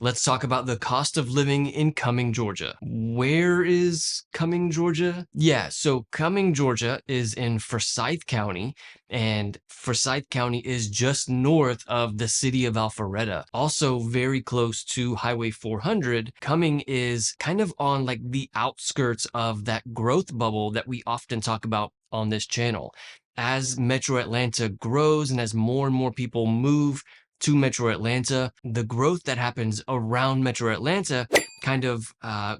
Let's talk about the cost of living in Cumming, Georgia. Where is Cumming, Georgia? Yeah, so Cumming, Georgia is in Forsyth County, and Forsyth County is just north of the city of Alpharetta. Also very close to Highway 400. Cumming is kind of on like the outskirts of that growth bubble that we often talk about on this channel. As Metro Atlanta grows and as more and more people move to Metro Atlanta, the growth that happens around Metro Atlanta kind of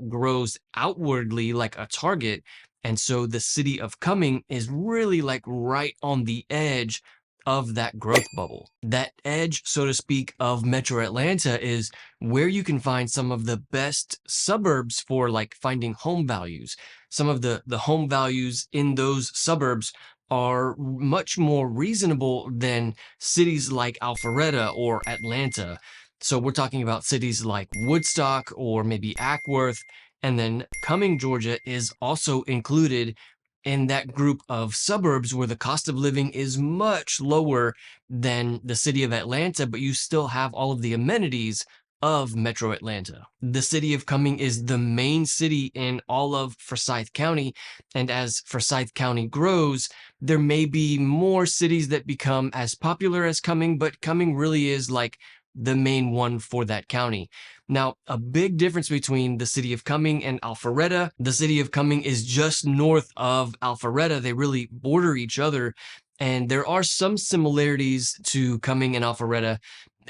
grows outwardly like a target. And so the city of Cumming is really like right on the edge of that growth bubble. That edge, so to speak, of Metro Atlanta is where you can find some of the best suburbs for like finding home values. Some of the home values in those suburbs are much more reasonable than cities like Alpharetta or Atlanta. So we're talking about cities like Woodstock or maybe Ackworth, and then Cumming, Georgia is also included in that group of suburbs where the cost of living is much lower than the city of Atlanta, but you still have all of the amenities of Metro Atlanta. The city of Cumming is the main city in all of Forsyth County, and as Forsyth County grows, there may be more cities that become as popular as Cumming, but Cumming really is like the main one for that county. Now, a big difference between the city of Cumming and Alpharetta, the city of Cumming is just north of Alpharetta. They really border each other, and there are some similarities to Cumming and Alpharetta,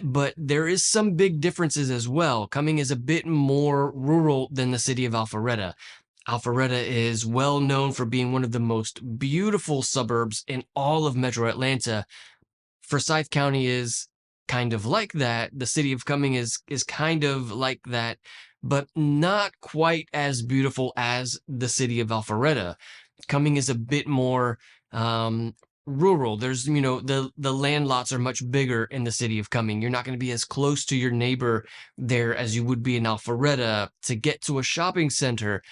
but there is some big differences as well. Cumming is a bit more rural than the city of Alpharetta. Alpharetta is well known for being one of the most beautiful suburbs in all of Metro Atlanta. Forsyth County is kind of like that. The city of Cumming is kind of like that, but not quite as beautiful as the city of Alpharetta. Cumming is a bit more rural. There's, the land lots are much bigger in the city of Cumming. You're not going to be as close to your neighbor there as you would be in Alpharetta. To get to a shopping center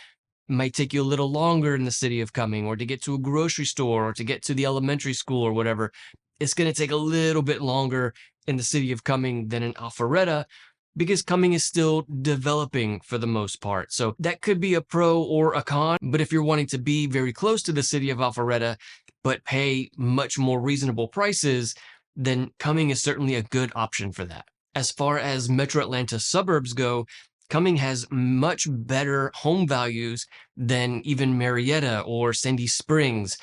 might take you a little longer in the city of Cumming, or to get to a grocery store, or to get to the elementary school or whatever. It's going to take a little bit longer in the city of Cumming than in Alpharetta, because Cumming is still developing for the most part. So that could be a pro or a con, but if you're wanting to be very close to the city of Alpharetta, but pay much more reasonable prices, then Cumming is certainly a good option for that. As far as Metro Atlanta suburbs go, Cumming has much better home values than even Marietta or Sandy Springs.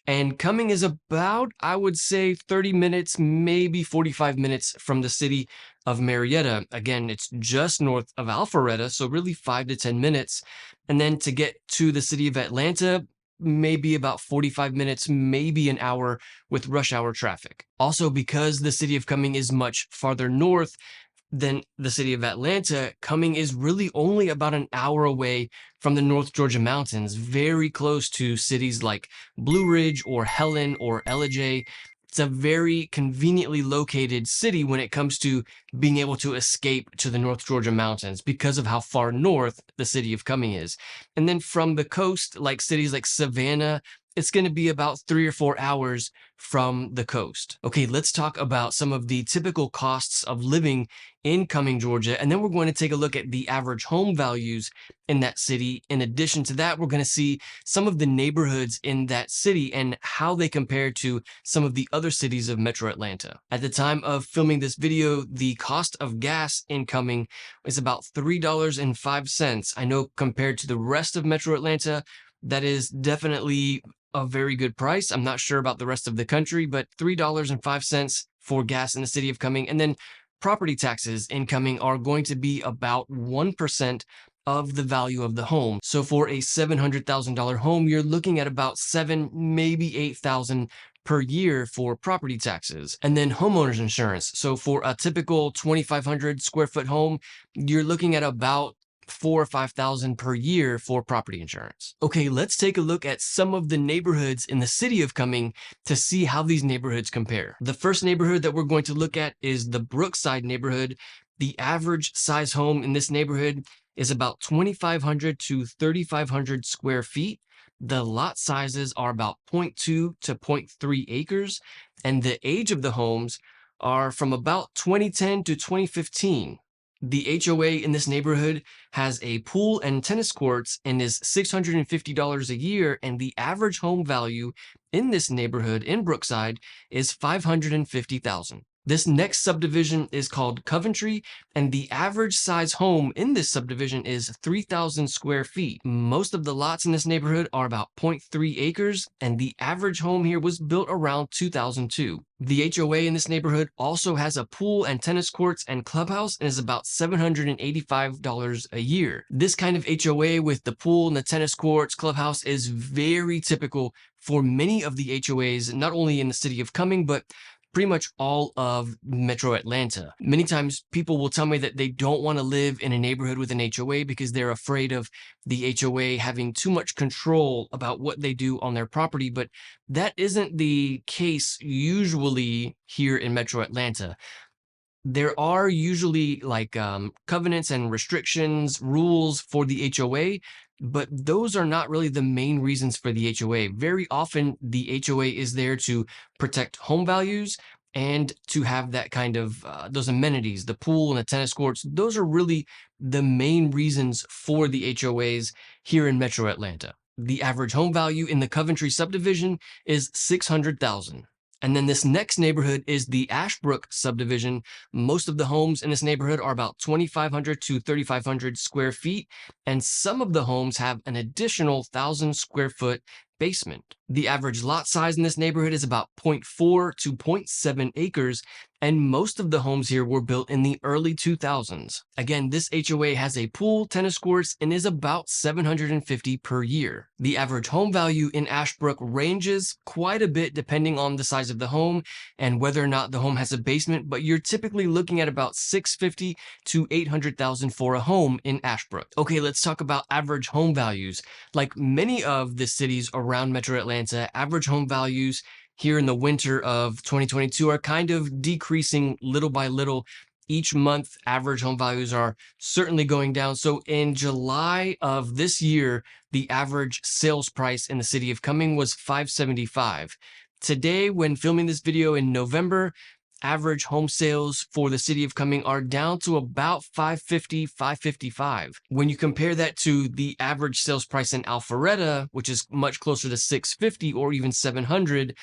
And Cumming is about, I would say, 30 minutes, maybe 45 minutes from the city of Marietta. Again, it's just north of Alpharetta, so really 5 to 10 minutes. And then to get to the city of Atlanta, maybe about 45 minutes, maybe an hour with rush hour traffic. Also, because the city of Cumming is much farther north than the city of Atlanta, Cumming is really only about an hour away from the North Georgia mountains, very close to cities like Blue Ridge or Helen or Ellijay. It's a very conveniently located city when it comes to being able to escape to the North Georgia mountains because of how far north the city of Cumming is. And then from the coast, like cities like Savannah, it's going to be about 3 or 4 hours from the coast. Okay, let's talk about some of the typical costs of living in Cumming, Georgia, and then we're going to take a look at the average home values in that city. In addition to that, we're going to see some of the neighborhoods in that city and how they compare to some of the other cities of Metro Atlanta. At the time of filming this video, the cost of gas in Cumming is about $3.05. I know compared to the rest of Metro Atlanta, that is definitely a very good price. I'm not sure about the rest of the country, but $3.05 for gas in the city of Cumming. And then property taxes in Cumming are going to be about 1% of the value of the home. So for a $700,000 home, you're looking at about $7,000, maybe $8,000 per year for property taxes. And then homeowners insurance. So for a typical 2,500 square foot home, you're looking at about $4,000 or $5,000 per year for property insurance. Okay, let's take a look at some of the neighborhoods in the city of Cumming to see how these neighborhoods compare. The first neighborhood that we're going to look at is the Brookside neighborhood. The average size home in this neighborhood is about 2,500 to 3,500 square feet. The lot sizes are about 0.2 to 0.3 acres, and the age of the homes are from about 2010 to 2015. The HOA in this neighborhood has a pool and tennis courts and is $650 a year, and the average home value in this neighborhood in Brookside is $550,000. This next subdivision is called Coventry, and the average size home in this subdivision is 3,000 square feet. Most of the lots in this neighborhood are about 0.3 acres, and the average home here was built around 2002. The HOA in this neighborhood also has a pool and tennis courts and clubhouse and is about $785 a year. This kind of HOA with the pool and the tennis courts, clubhouse is very typical for many of the HOAs, not only in the city of Cumming, but pretty much all of Metro Atlanta. Many times people will tell me that they don't want to live in a neighborhood with an HOA because they're afraid of the HOA having too much control about what they do on their property, but that isn't the case usually here in Metro Atlanta. There are usually like covenants and restrictions, rules for the HOA, but those are not really the main reasons for the HOA. Very often, the HOA is there to protect home values and to have that kind of those amenities, the pool and the tennis courts. Those are really the main reasons for the HOAs here in Metro Atlanta. The average home value in the Coventry subdivision is $600,000. And then this next neighborhood is the Ashbrook subdivision. Most of the homes in this neighborhood are about 2,500 to 3,500 square feet, and some of the homes have an additional 1,000 square foot basement. The average lot size in this neighborhood is about 0.4 to 0.7 acres, and most of the homes here were built in the early 2000s. Again, this HOA has a pool, tennis courts, and is about $750 per year. The average home value in Ashbrook ranges quite a bit depending on the size of the home and whether or not the home has a basement, but you're typically looking at about $650,000 to $800,000 for a home in Ashbrook. Okay, let's talk about average home values. Like many of the cities around Metro Atlanta, average home values here in the winter of 2022 are kind of decreasing little by little. Each month, average home values are certainly going down. So in July of this year, the average sales price in the city of Cumming was $575. Today, when filming this video in November, average home sales for the city of Cumming are down to about $550, $555. When you compare that to the average sales price in Alpharetta, which is much closer to $650 or even $700,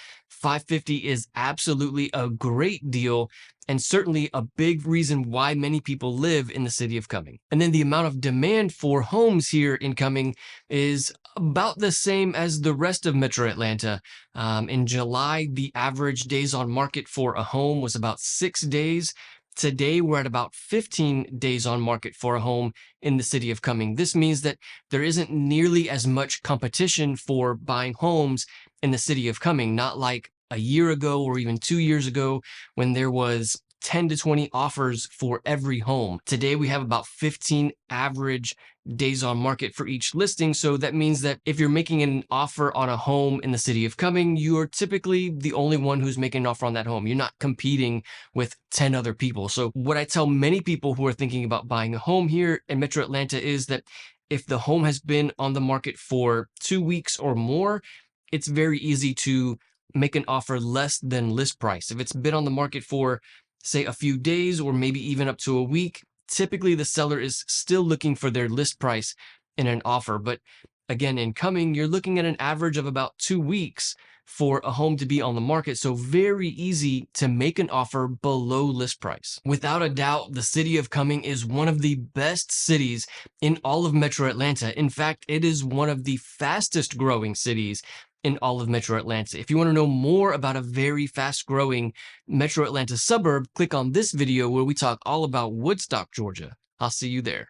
$550 is absolutely a great deal and certainly a big reason why many people live in the city of Cumming. And then the amount of demand for homes here in Cumming is about the same as the rest of Metro Atlanta. In July, the average days on market for a home was about 6 days. Today, we're at about 15 days on market for a home in the city of Cumming. This means that there isn't nearly as much competition for buying homes in the city of Cumming, not like a year ago or even 2 years ago when there was 10 to 20 offers for every home. Today, we have about 15 average days on market for each listing. So that means that if you're making an offer on a home in the city of Cumming, you are typically the only one who's making an offer on that home. You're not competing with 10 other people. So what I tell many people who are thinking about buying a home here in Metro Atlanta is that if the home has been on the market for 2 weeks or more, it's very easy to make an offer less than list price. If it's been on the market for, say, a few days or maybe even up to a week, typically the seller is still looking for their list price in an offer. But again, in Cumming, you're looking at an average of about 2 weeks for a home to be on the market. So very easy to make an offer below list price. Without a doubt, the city of Cumming is one of the best cities in all of Metro Atlanta. In fact, it is one of the fastest growing cities in all of Metro Atlanta. If you want to know more about a very fast growing Metro Atlanta suburb, click on this video where we talk all about Woodstock, Georgia. I'll see you there.